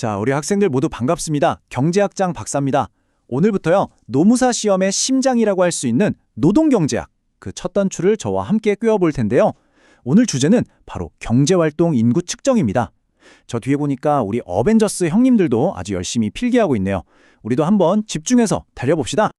자, 우리 학생들 모두 반갑습니다. 경제학장 박사입니다. 오늘부터요, 노무사 시험의 심장이라고 할 수 있는 노동경제학, 그 첫 단추를 저와 함께 꿰어볼 텐데요. 오늘 주제는 바로 경제활동 인구 측정입니다. 저 뒤에 보니까 우리 어벤져스 형님들도 아주 열심히 필기하고 있네요. 우리도 한번 집중해서 달려봅시다.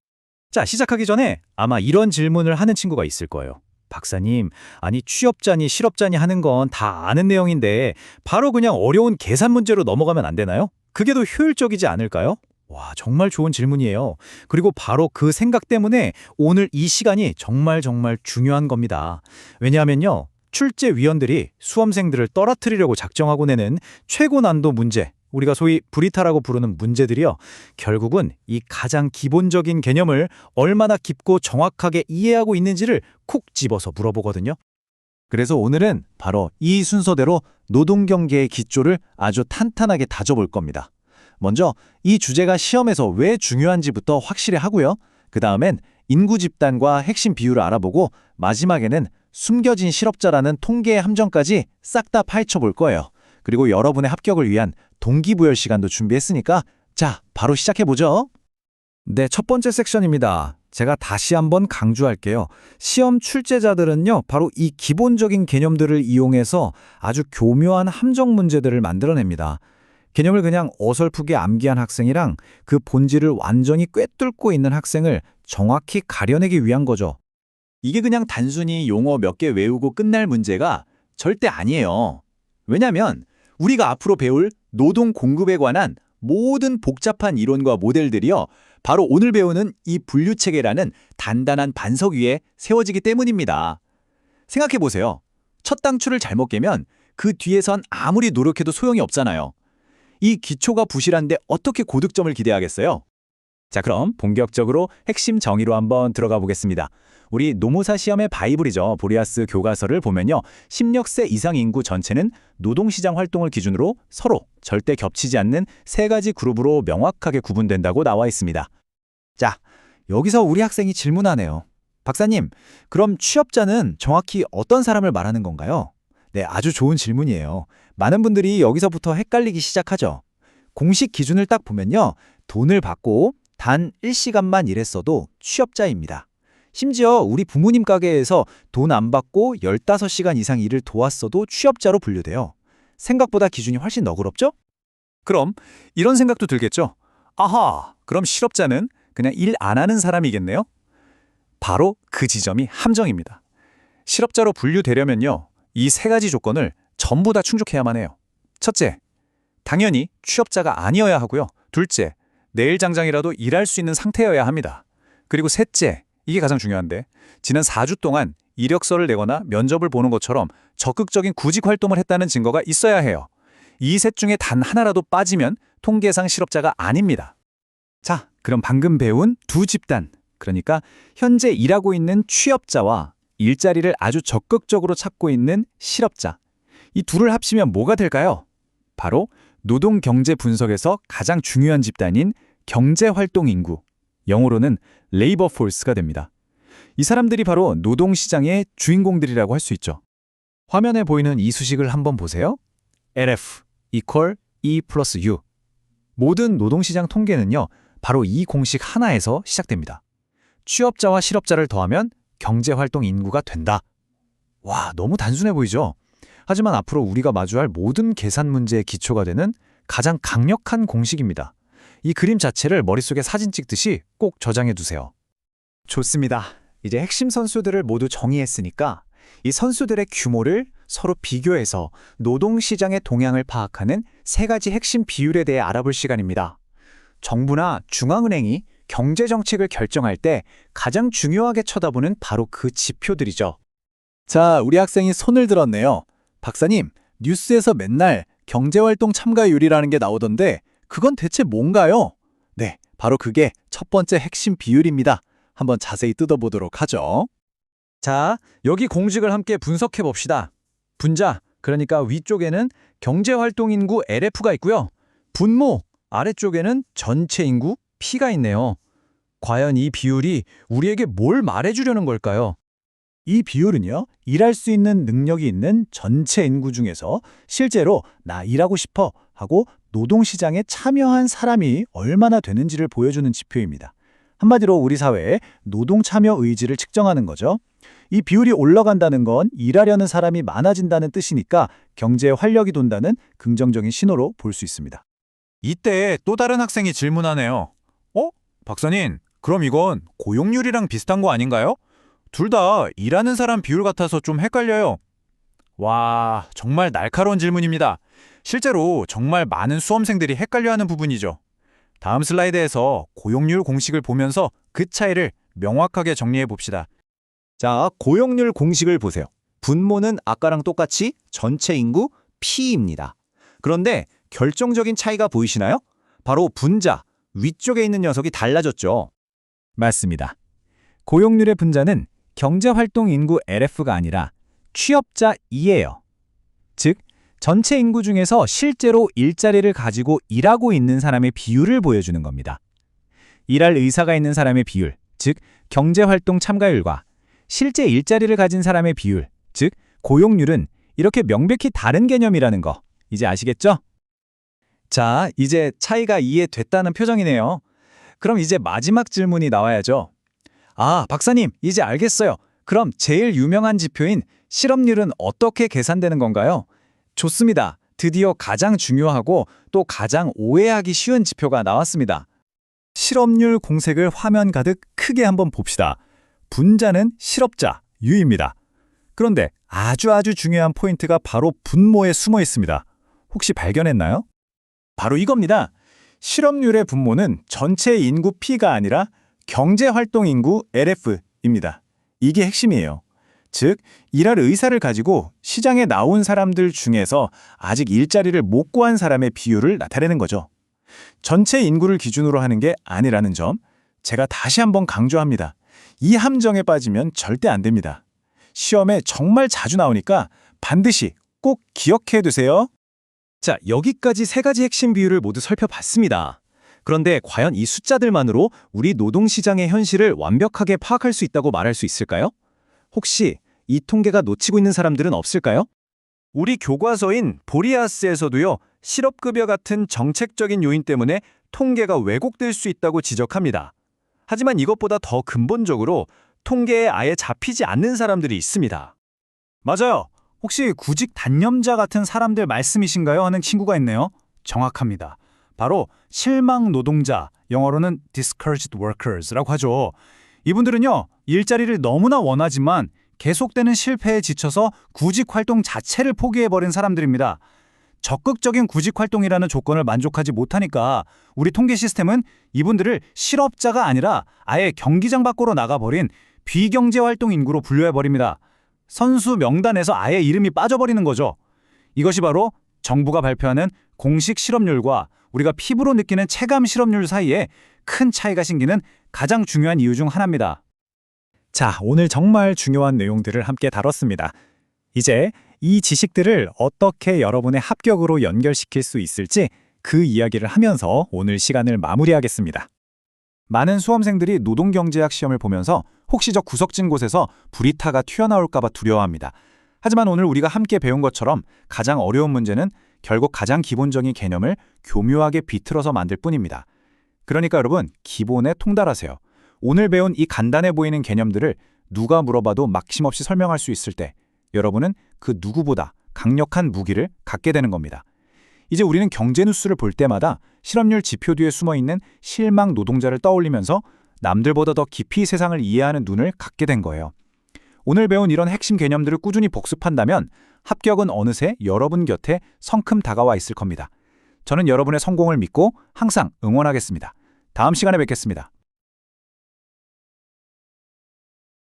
자, 시작하기 전에 아마 이런 질문을 하는 친구가 있을 거예요. 박사님, 아니 취업자니 실업자니 하는 건 다 아는 내용인데 바로 그냥 어려운 계산 문제로 넘어가면 안 되나요? 그게 더 효율적이지 않을까요? 와, 정말 좋은 질문이에요. 그리고 바로 그 생각 때문에 오늘 이 시간이 정말 중요한 겁니다. 왜냐하면요, 출제위원들이 수험생들을 떨어뜨리려고 작정하고 내는 최고 난도 문제, 우리가 소위 브리타라고 부르는 문제들이요, 결국은 이 가장 기본적인 개념을 얼마나 깊고 정확하게 이해하고 있는지를 콕 집어서 물어보거든요. 그래서 오늘은 바로 이 순서대로 노동경제의 기초를 아주 탄탄하게 다져볼 겁니다. 먼저 이 주제가 시험에서 왜 중요한지부터 확실히 하고요. 그 다음엔 인구 집단과 핵심 비율을 알아보고 마지막에는 숨겨진 실업자라는 통계의 함정까지 싹 다 파헤쳐 볼 거예요. 그리고 여러분의 합격을 위한 동기부여 시간도 준비했으니까 자, 바로 시작해보죠. 네, 첫 번째 섹션입니다. 제가 다시 한번 강조할게요. 시험 출제자들은요, 바로 이 기본적인 개념들을 이용해서 아주 교묘한 함정 문제들을 만들어냅니다. 개념을 그냥 어설프게 암기한 학생이랑 그 본질을 완전히 꿰뚫고 있는 학생을 정확히 가려내기 위한 거죠. 이게 그냥 단순히 용어 몇 개 외우고 끝날 문제가 절대 아니에요. 왜냐면 우리가 앞으로 배울 노동 공급에 관한 모든 복잡한 이론과 모델들이요, 바로 오늘 배우는 이 분류체계라는 단단한 반석 위에 세워지기 때문입니다. 생각해보세요. 첫 단추를 잘못 깨면 그 뒤에선 아무리 노력해도 소용이 없잖아요. 이 기초가 부실한데 어떻게 고득점을 기대하겠어요? 자, 그럼 본격적으로 핵심 정의로 한번 들어가 보겠습니다. 우리 노무사 시험의 바이블이죠. 보리아스 교과서를 보면요, 16세 이상 인구 전체는 노동시장 활동을 기준으로 서로 절대 겹치지 않는 세 가지 그룹으로 명확하게 구분된다고 나와 있습니다. 자, 여기서 우리 학생이 질문하네요. 박사님, 그럼 취업자는 정확히 어떤 사람을 말하는 건가요? 네, 아주 좋은 질문이에요. 많은 분들이 여기서부터 헷갈리기 시작하죠. 공식 기준을 딱 보면요, 돈을 받고 단 1시간만 일했어도 취업자입니다. 심지어 우리 부모님 가게에서 돈 안 받고 15시간 이상 일을 도왔어도 취업자로 분류돼요. 생각보다 기준이 훨씬 너그럽죠? 그럼 이런 생각도 들겠죠? 아하, 그럼 실업자는 그냥 일 안 하는 사람이겠네요? 바로 그 지점이 함정입니다. 실업자로 분류되려면요, 이 세 가지 조건을 전부 다 충족해야만 해요. 첫째, 당연히 취업자가 아니어야 하고요. 둘째, 내일 당장이라도 일할 수 있는 상태여야 합니다. 그리고 셋째, 이게 가장 중요한데, 지난 4주 동안 이력서를 내거나 면접을 보는 것처럼 적극적인 구직 활동을 했다는 증거가 있어야 해요. 이 셋 중에 단 하나라도 빠지면 통계상 실업자가 아닙니다. 자, 그럼 방금 배운 두 집단, 그러니까 현재 일하고 있는 취업자와 일자리를 아주 적극적으로 찾고 있는 실업자, 이 둘을 합치면 뭐가 될까요? 바로 노동경제 분석에서 가장 중요한 집단인 경제활동인구, 영어로는 레이버 포스가 됩니다. 이 사람들이 바로 노동시장의 주인공들이라고 할 수 있죠. 화면에 보이는 이 수식을 한번 보세요. LF equal E 플러스 U. 모든 노동시장 통계는요, 바로 이 공식 하나에서 시작됩니다. 취업자와 실업자를 더하면 경제활동 인구가 된다. 와, 너무 단순해 보이죠? 하지만 앞으로 우리가 마주할 모든 계산 문제의 기초가 되는 가장 강력한 공식입니다. 이 그림 자체를 머릿속에 사진 찍듯이 꼭 저장해 두세요. 좋습니다. 이제 핵심 선수들을 모두 정의했으니까 이 선수들의 규모를 서로 비교해서 노동시장의 동향을 파악하는 세 가지 핵심 비율에 대해 알아볼 시간입니다. 정부나 중앙은행이 경제정책을 결정할 때 가장 중요하게 쳐다보는 바로 그 지표들이죠. 자, 우리 학생이 손을 들었네요. 박사님, 뉴스에서 맨날 경제활동 참가율이라는 게 나오던데 그건 대체 뭔가요? 네, 바로 그게 첫 번째 핵심 비율입니다. 한번 자세히 뜯어보도록 하죠. 자, 여기 공식을 함께 분석해 봅시다. 분자, 그러니까 위쪽에는 경제활동 인구 LF가 있고요. 분모, 아래쪽에는 전체 인구 P가 있네요. 과연 이 비율이 우리에게 뭘 말해주려는 걸까요? 이 비율은요, 일할 수 있는 능력이 있는 전체 인구 중에서 실제로 나 일하고 싶어 하고 노동시장에 참여한 사람이 얼마나 되는지를 보여주는 지표입니다. 한마디로 우리 사회의 노동 참여 의지를 측정하는 거죠. 이 비율이 올라간다는 건 일하려는 사람이 많아진다는 뜻이니까 경제에 활력이 돈다는 긍정적인 신호로 볼 수 있습니다. 이때 또 다른 학생이 질문하네요. 박사님, 그럼 이건 고용률이랑 비슷한 거 아닌가요? 둘 다 일하는 사람 비율 같아서 좀 헷갈려요. 와, 정말 날카로운 질문입니다. 실제로 정말 많은 수험생들이 헷갈려하는 부분이죠. 다음 슬라이드에서 고용률 공식을 보면서 그 차이를 명확하게 정리해 봅시다. 자, 고용률 공식을 보세요. 분모는 아까랑 똑같이 전체 인구 P입니다. 그런데 결정적인 차이가 보이시나요? 바로 분자, 위쪽에 있는 녀석이 달라졌죠. 맞습니다. 고용률의 분자는 경제활동 인구 LF가 아니라 취업자 E예요. 즉, 전체 인구 중에서 실제로 일자리를 가지고 일하고 있는 사람의 비율을 보여주는 겁니다. 일할 의사가 있는 사람의 비율, 즉 경제활동 참가율과 실제 일자리를 가진 사람의 비율, 즉 고용률은 이렇게 명백히 다른 개념이라는 거 이제 아시겠죠? 자, 이제 차이가 이해됐다는 표정이네요. 그럼 이제 마지막 질문이 나와야죠. 아, 박사님, 이제 알겠어요. 그럼 제일 유명한 지표인 실업률은 어떻게 계산되는 건가요? 좋습니다. 드디어 가장 중요하고 또 가장 오해하기 쉬운 지표가 나왔습니다. 실업률 공색을 화면 가득 크게 한번 봅시다. 분자는 실업자, U입니다. 그런데 아주 중요한 포인트가 바로 분모에 숨어 있습니다. 혹시 발견했나요? 바로 이겁니다. 실업률의 분모는 전체 인구 P가 아니라 경제활동 인구 LF입니다. 이게 핵심이에요. 즉, 일할 의사를 가지고 시장에 나온 사람들 중에서 아직 일자리를 못 구한 사람의 비율을 나타내는 거죠. 전체 인구를 기준으로 하는 게 아니라는 점, 제가 다시 한번 강조합니다. 이 함정에 빠지면 절대 안 됩니다. 시험에 정말 자주 나오니까 반드시 꼭 기억해 두세요. 자, 여기까지 세 가지 핵심 비율을 모두 살펴봤습니다. 그런데 과연 이 숫자들만으로 우리 노동시장의 현실을 완벽하게 파악할 수 있다고 말할 수 있을까요? 혹시 이 통계가 놓치고 있는 사람들은 없을까요? 우리 교과서인 보리아스에서도요, 실업급여 같은 정책적인 요인 때문에 통계가 왜곡될 수 있다고 지적합니다. 하지만 이것보다 더 근본적으로 통계에 아예 잡히지 않는 사람들이 있습니다. 맞아요. 혹시 구직 단념자 같은 사람들 말씀이신가요? 하는 친구가 있네요. 정확합니다. 바로 실망 노동자, 영어로는 discouraged workers라고 하죠. 이분들은요, 일자리를 너무나 원하지만 계속되는 실패에 지쳐서 구직 활동 자체를 포기해버린 사람들입니다. 적극적인 구직 활동이라는 조건을 만족하지 못하니까 우리 통계 시스템은 이분들을 실업자가 아니라 아예 경기장 밖으로 나가버린 비경제활동 인구로 분류해버립니다. 선수 명단에서 아예 이름이 빠져버리는 거죠. 이것이 바로 정부가 발표하는 공식 실업률과 우리가 피부로 느끼는 체감 실업률 사이에 큰 차이가 생기는 가장 중요한 이유 중 하나입니다. 자, 오늘 정말 중요한 내용들을 함께 다뤘습니다. 이제 이 지식들을 어떻게 여러분의 합격으로 연결시킬 수 있을지 그 이야기를 하면서 오늘 시간을 마무리하겠습니다. 많은 수험생들이 노동경제학 시험을 보면서 혹시 저 구석진 곳에서 불이타가 튀어나올까 봐 두려워합니다. 하지만 오늘 우리가 함께 배운 것처럼 가장 어려운 문제는 결국 가장 기본적인 개념을 교묘하게 비틀어서 만들 뿐입니다. 그러니까 여러분, 기본에 통달하세요. 오늘 배운 이 간단해 보이는 개념들을 누가 물어봐도 막힘없이 설명할 수 있을 때 여러분은 그 누구보다 강력한 무기를 갖게 되는 겁니다. 이제 우리는 경제 뉴스를 볼 때마다 실업률 지표 뒤에 숨어있는 실망 노동자를 떠올리면서 남들보다 더 깊이 세상을 이해하는 눈을 갖게 된 거예요. 오늘 배운 이런 핵심 개념들을 꾸준히 복습한다면 합격은 어느새 여러분 곁에 성큼 다가와 있을 겁니다. 저는 여러분의 성공을 믿고 항상 응원하겠습니다. 다음 시간에 뵙겠습니다.